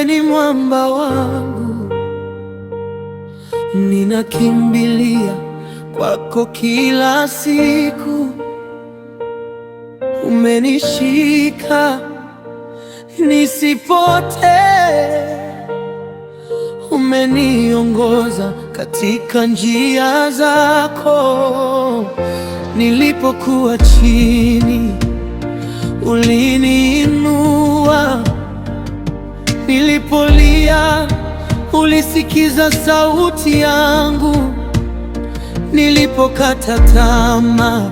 wewe ni mwamba wangu, ninakimbilia kwako kila siku. Umenishika nisipotee, umeniongoza katika njia zako. Nilipokuwa chini uliniinua, nilipolia ulisikiza sauti yangu, nilipokata tamaa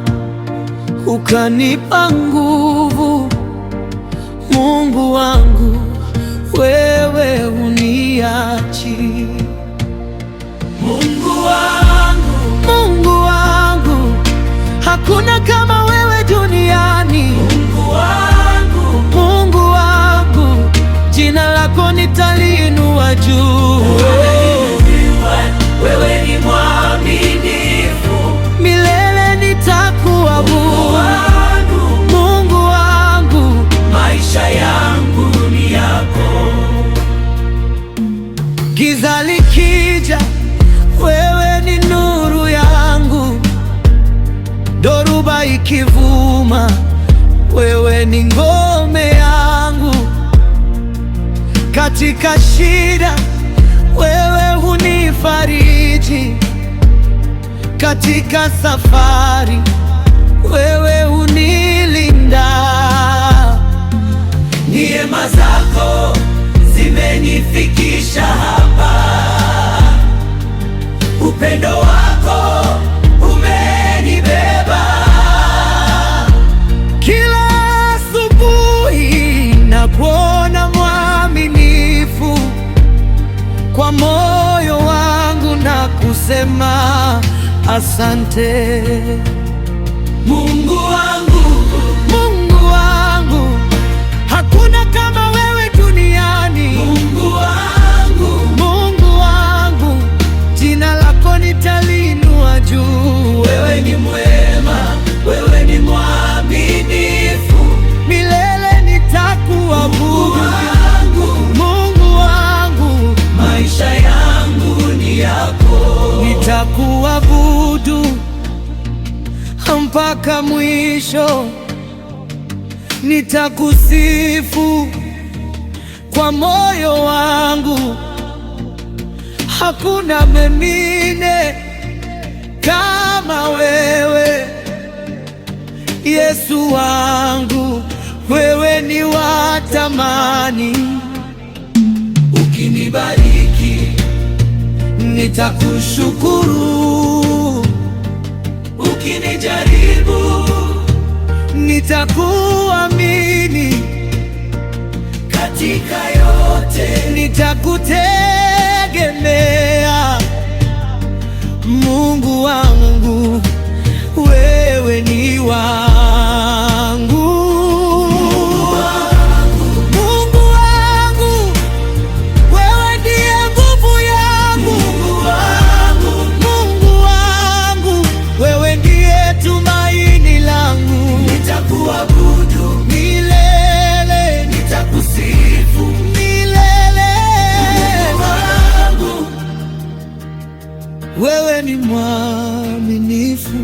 ukanipa nguvu. Mungu wangu, wewe uniachi. Mungu wangu, Mungu wangu, hakuna kama wewe duniani. Mungu wangu, Mungu wangu, jina lako nitaliinua juu. Wewe ni mwaminifu, milele nitakuabudu. Mungu wangu, maisha yangu ni yako. Giza likija, wewe ni nuru yangu. Dhoruba ikivuma, wewe ni ngome yangu. Katika shida, wewe hunifariji. Katika safari, wewe hunilinda. Neema zako zimenifikisha hapa, upendo wako umenibeba. Kila asubuhi nakuona mwaminifu, kwa moyo wangu na kusema asante. Mungu wangu, Mungu wangu, hakuna kama wewe duniani. Mungu wangu, Mungu wangu, jina lako nitaliinua juu. Wewe ni mwema, wewe ni mwaminifu, milele nitakuabudu. Mungu wangu, maisha yangu ni yako. Nitakuabudu mpaka mwisho, nitakusifu kwa moyo wangu. Hakuna mwingine kama wewe, Yesu wangu, wewe ni wa thamani. Ukinibariki nitakushukuru, ukinijaribu nitakuamini. Katika yote nitakutegemea. Mungu wangu, wewe ni wangu. Mungu wangu, wewe ndiye nguvu yangu. Mungu wangu, wewe ndiye tumaini langu. Nitakuabudu milele, nitakusifu milele. Mungu wangu, wewe ni mwaminifu.